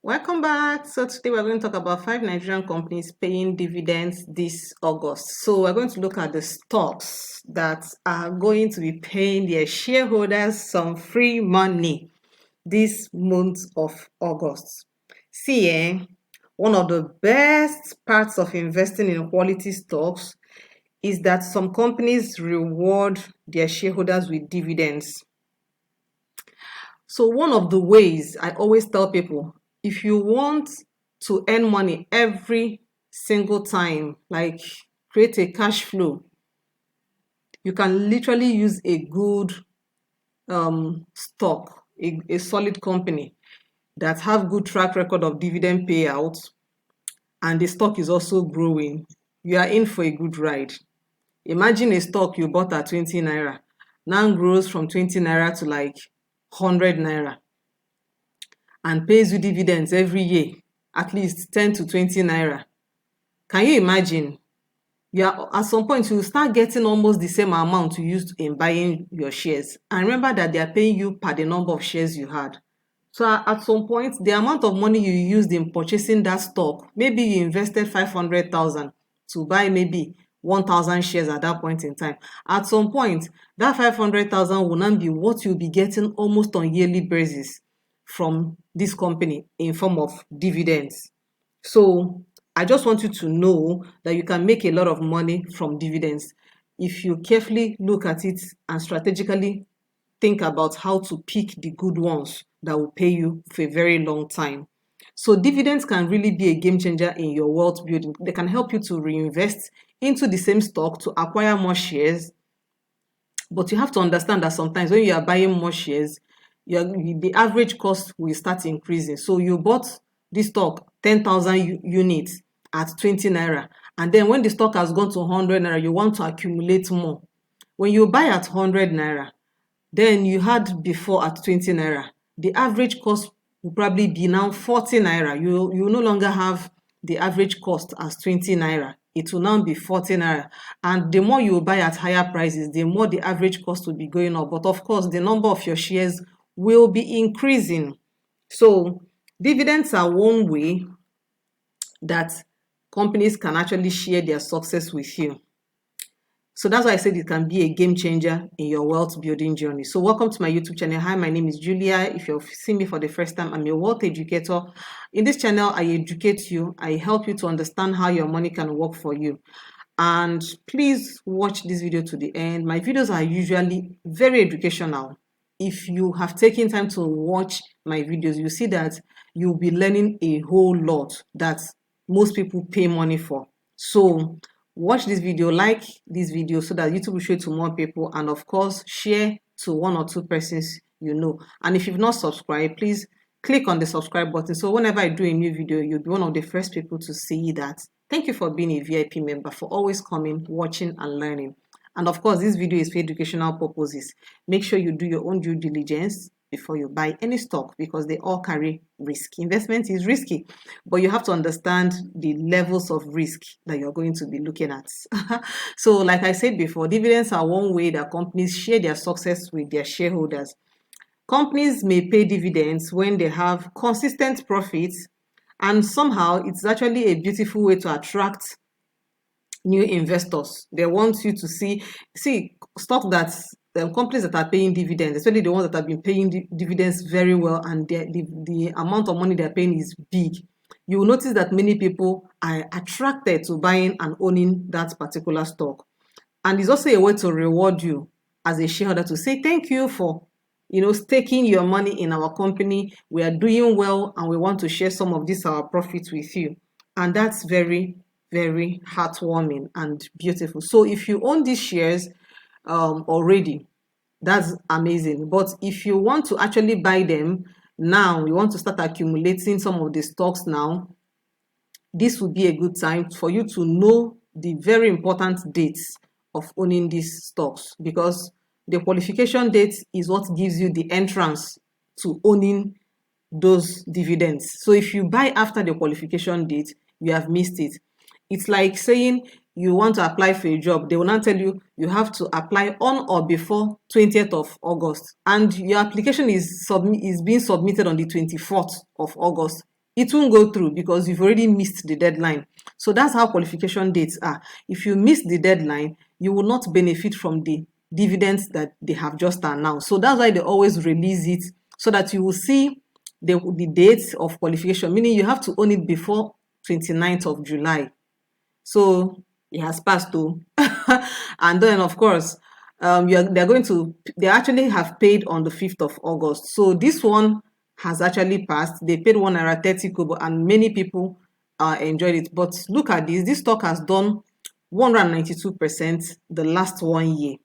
Welcome back. So today we're going to talk about 5 Nigerian companies paying dividends this August. So we're going to look at the stocks that are going to be paying their shareholders some free money this month of August. See, one of the best parts of investing in quality stocks is that some companies reward their shareholders with dividends. So one of the ways I always tell people, if you want to earn money every single time, like create a cash flow, you can literally use a good stock, a solid company that have good track record of dividend payout, and the stock is also growing. You are in for a good ride. Imagine a stock you bought at 20 naira, now grows from 20 naira to like 100 naira. And pays you dividends every year, at least 10 to 20 naira. Can you imagine? At some point, you will start getting almost the same amount you used in buying your shares. And remember that they are paying you per the number of shares you had. So at some point, the amount of money you used in purchasing that stock, maybe you invested 500,000 to buy maybe 1,000 shares at that point in time. At some point, that 500,000 will not be what you'll be getting almost on yearly basis from this company in form of dividends. So I just want you to know that you can make a lot of money from dividends if you carefully look at it and strategically think about how to pick the good ones that will pay you for a very long time. So dividends can really be a game changer in your wealth building. They can help you to reinvest into the same stock to acquire more shares. But you have to understand that sometimes when you are buying more shares, the average cost will start increasing. So you bought this stock 10,000 units at 20 naira, and then when the stock has gone to 100 naira, you want to accumulate more. When you buy at 100 naira, then you had before at 20 naira, the average cost will probably be now 40 naira. You no longer have the average cost as 20 naira. It will now be 40 naira. And the more you buy at higher prices, the more the average cost will be going up. But of course, the number of your shares will be increasing. So dividends are one way that companies can actually share their success with you. So that's why I said it can be a game changer in your wealth building journey. So welcome to my YouTube channel. Hi, my name is Julia. If you've seen me for the first time, I'm a wealth educator. In this channel, I educate you. I help you to understand how your money can work for you. And please watch this video to the end. My videos are usually very educational. If you have taken time to watch my videos, you see that you'll be learning a whole lot that most people pay money for. So watch this video, like this video so that YouTube will show it to more people, and of course share to 1 or 2 persons you know. And if you've not subscribed, please click on the subscribe button, so whenever I do a new video, you'll be one of the first people to see that. Thank you for being a VIP member, for always coming, watching and learning. And of course, this video is for educational purposes. Make sure you do your own due diligence before you buy any stock, because they all carry risk. Investment is risky, but you have to understand the levels of risk that you're going to be looking at. So like I said before, dividends are one way that companies share their success with their shareholders. Companies may pay dividends when they have consistent profits, and somehow it's actually a beautiful way to attract new investors. They want you to see stock that's companies that are paying dividends, especially the ones that have been paying dividends very well, and the amount of money they're paying is big. You will notice that many people are attracted to buying and owning that particular stock. And it's also a way to reward you as a shareholder, to say thank you for staking your money in our company. We are doing well and we want to share some of this our profits with you. And that's very, very heartwarming and beautiful. So if you own these shares already, that's amazing. But if you want to actually buy them now, you want to start accumulating some of the stocks now, this would be a good time for you to know the very important dates of owning these stocks, because the qualification date is what gives you the entrance to owning those dividends. So if you buy after the qualification date, you have missed it. It's like saying you want to apply for a job. They will not tell you you have to apply on or before 20th of August, and your application is being submitted on the 24th of August. it won't go through because you've already missed the deadline. So that's how qualification dates are. If you miss the deadline, you will not benefit from the dividends that they have just announced. So that's why they always release it, so that you will see the dates of qualification, meaning you have to own it before 29th of July. So it has passed though. And then of course, they actually have paid on the 5th of August. So this one has actually passed. They paid 1 naira 30 kobo, and many people enjoyed it. But look at this stock has done 192% the last 1 year,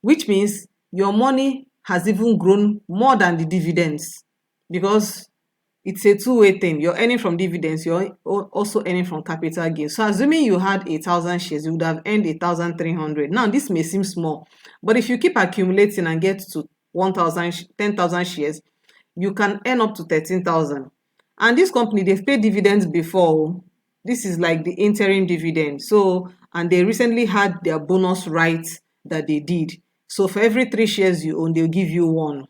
which means your money has even grown more than the dividends, because it's a two-way thing. You're earning from dividends, you're also earning from capital gains. So assuming you had 1,000 shares, you would have earned 1,300. Now this may seem small, but if you keep accumulating and get to 10,000 shares, you can earn up to 13,000. And this company, they've paid dividends before. This is like the interim dividend. So, and they recently had their bonus rights that they did. So for every 3 shares you own, they'll give you 1.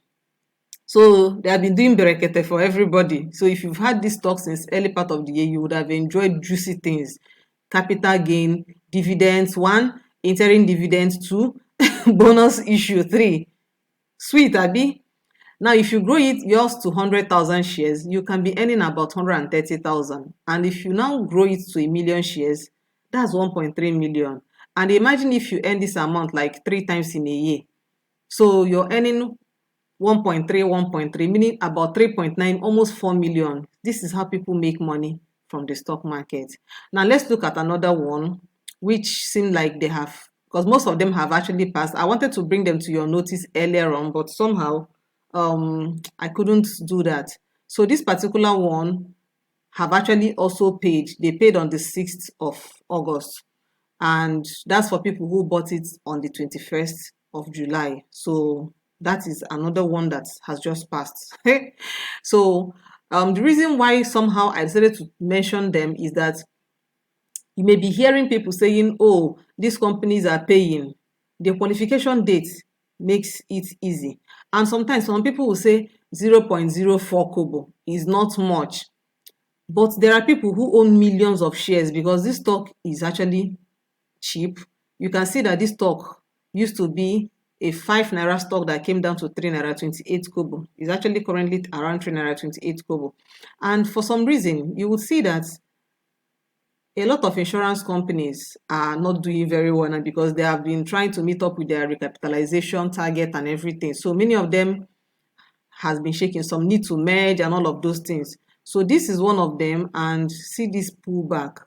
So they have been doing berekete for everybody. So if you've had this stock since early part of the year, you would have enjoyed juicy things. Capital gain, dividends, 1, interim dividends, 2, bonus issue, 3. Sweet, Abi. Now, if you grow yours to 100,000 shares, you can be earning about 130,000. And if you now grow it to 1,000,000 shares, that's 1.3 million. And imagine if you earn this amount like 3 times in a year. So you're earning 1.3, meaning about 3.9, almost 4 million. This is how people make money from the stock market. Now let's look at another one, which seemed like they have, because most of them have actually passed. I wanted to bring them to your notice earlier on, but somehow I couldn't do that. So this particular one have actually also paid. They paid on the 6th of August. And that's for people who bought it on the 21st of July. So that is another one that has just passed. So the reason why somehow I decided to mention them is that you may be hearing people saying, oh, these companies are paying. The qualification date makes it easy. And sometimes some people will say 0.04 kobo is not much. But there are people who own millions of shares, because this stock is actually cheap. You can see that this stock used to be a 5 naira stock that came down to 3 naira 28 kobo. It's actually currently around 3 naira 28 kobo. And for some reason, you will see that a lot of insurance companies are not doing very well now, because they have been trying to meet up with their recapitalization target and everything. So many of them has been shaking. Some need to merge and all of those things. So this is one of them, and see this pullback.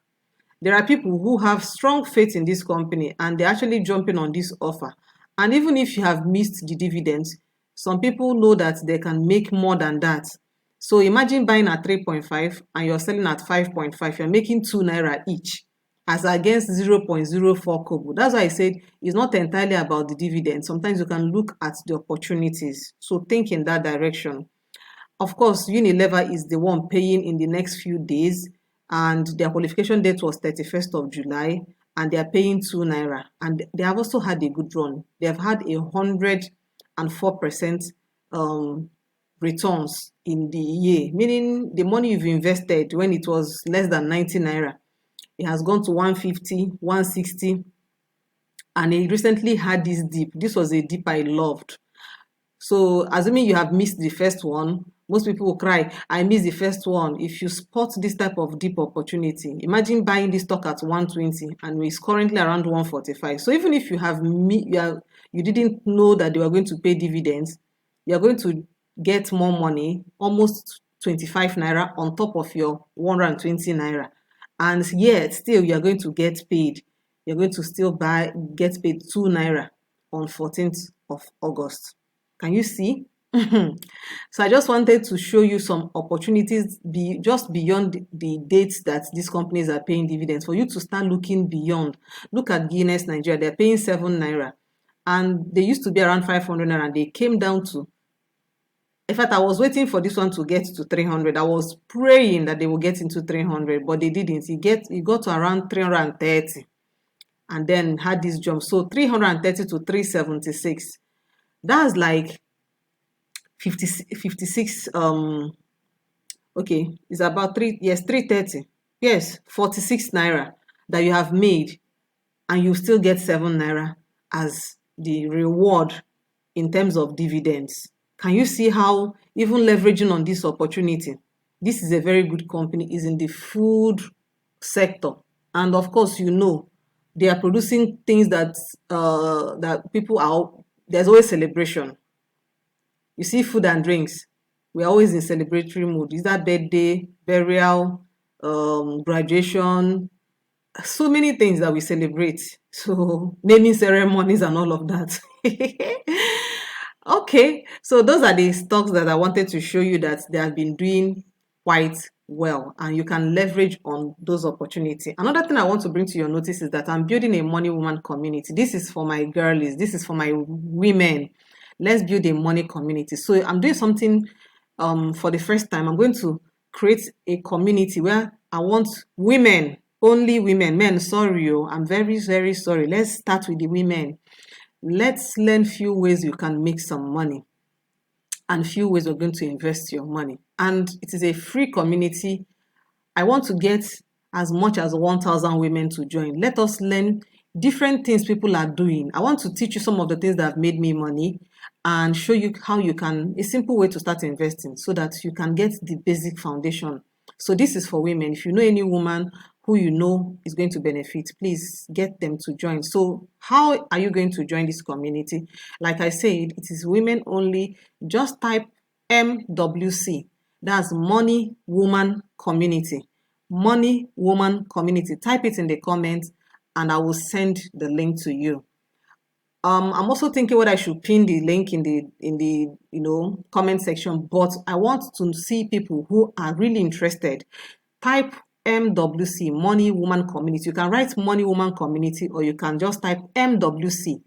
There are people who have strong faith in this company, and they're actually jumping on this offer. And even if you have missed the dividends, some people know that they can make more than that. So imagine buying at 3.5 and you're selling at 5.5. You're making 2 naira each, as against 0.04 kobo. That's why I said it's not entirely about the dividend. Sometimes you can look at the opportunities. So think in that direction. Of course, Unilever is the one paying in the next few days, and their qualification date was 31st of July, and they are paying 2 naira. And they have also had a good run. They have had 104% returns in the year, meaning the money you've invested when it was less than 90 naira, it has gone to 150, 160, and it recently had this dip. This was a dip I loved. So assuming you have missed the first one, most people will cry, I missed the first one. If you spot this type of deep opportunity, imagine buying this stock at 120 and it's currently around 145. So even if you didn't know that they were going to pay dividends, you're going to get more money, almost 25 naira on top of your 120 naira. And yet still you're going to get paid. You're going to still get paid 2 naira on 14th of August. Can you see? So I just wanted to show you some opportunities just beyond the dates that these companies are paying dividends, for you to start looking beyond. Look at Guinness Nigeria. They're paying 7 naira, and they used to be around 500 naira, and they came down to, in fact, I was waiting for this one to get to 300. I was praying that they will get into 300, but they didn't. It got to around 330 and then had this jump. So 330 to 376. That's like 56 Okay, it's about 330. Yes, 46 naira that you have made, and you still get 7 naira as the reward in terms of dividends. Can you see how even leveraging on this opportunity? This is a very good company, is in the food sector. And of course, they are producing things that people are, there's always celebration. You see food and drinks, we're always in celebratory mood. Is that birthday, burial, graduation, so many things that we celebrate. So naming ceremonies and all of that. Okay, so those are the stocks that I wanted to show you that they have been doing quite well, and you can leverage on those opportunities. Another thing I want to bring to your notice is that I'm building a money woman community. This is for my girlies, this is for my women. Let's build a money community. So I'm doing something for the first time. I'm going to create a community where I want women, only women. Men, sorry, I'm very, very sorry. Let's start with the women. Let's learn few ways you can make some money and few ways you're going to invest your money. And it is a free community. I want to get as much as 1,000 women to join. Let us learn different things people are doing. I want to teach you some of the things that have made me money and show you how you can, a simple way to start investing so that you can get the basic foundation. So this is for women. If you know any woman who you know is going to benefit, please get them to join. So how are you going to join this community? Like I said, it is women only. Just type MWC. That's Money Woman Community. Money Woman Community. Type it in the comments and I will send the link to you. I'm also thinking whether I should pin the link in the comment section, but I want to see people who are really interested. Type MWC, Money Woman Community. You can write Money Woman Community or you can just type MWC.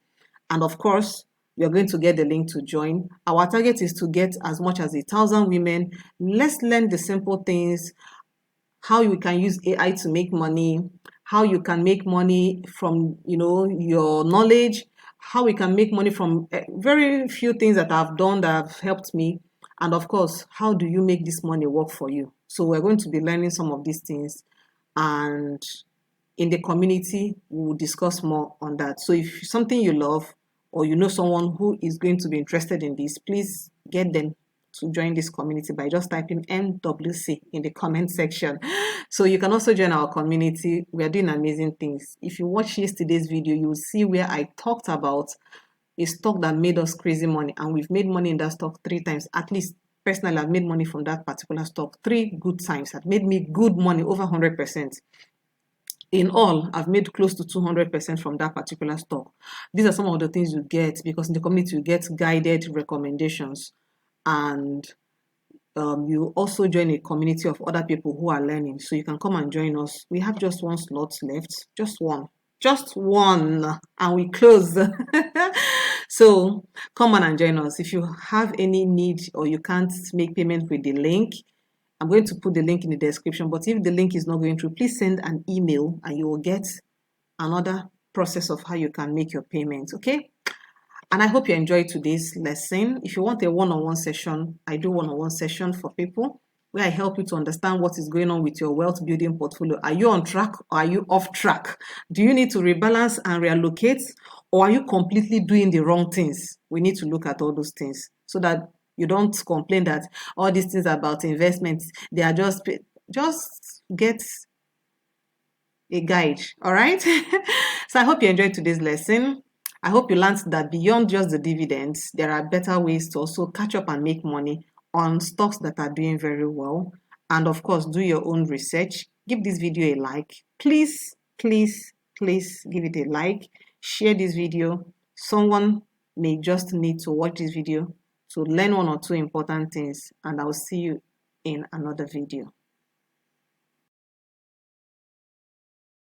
And of course, you're going to get the link to join. Our target is to get as much as 1,000 women. Let's learn the simple things, how you can use AI to make money, how you can make money from your knowledge, how we can make money from very few things that I've done that have helped me, and of course, how do you make this money work for you? So we're going to be learning some of these things, and in the community, we will discuss more on that. So if something you love or you know someone who is going to be interested in this, please get them to join this community by just typing MWC in the comment section. So you can also join our community. We are doing amazing things. If you watch yesterday's video, you will see where I talked about a stock that made us crazy money, and we've made money in that stock 3 times. At least personally, I've made money from that particular stock 3 good times. It made me good money, over 100%. In all, I've made close to 200% from that particular stock. These are some of the things you get, because in the community you get guided recommendations, and you also join a community of other people who are learning. So you can come and join us. We have just 1 slot left, just one, and we close. So come on and join us. If you have any need or you can't make payment with the link, I'm going to put the link in the description, but if the link is not going through, please send an email and you will get another process of how you can make your payments, okay? And I hope you enjoyed today's lesson. If you want a one-on-one session, I do one-on-one session for people where I help you to understand what is going on with your wealth building portfolio. Are you on track or are you off track? Do you need to rebalance and reallocate, or are you completely doing the wrong things? We need to look at all those things so that you don't complain that all these things about investments, they are just get a guide, all right? So I hope you enjoyed today's lesson. I hope you learned that beyond just the dividends, there are better ways to also catch up and make money on stocks that are doing very well. And of course, do your own research. Give this video a like. Please, please, please give it a like. Share this video. Someone may just need to watch this video to learn 1 or 2 important things. And I will see you in another video.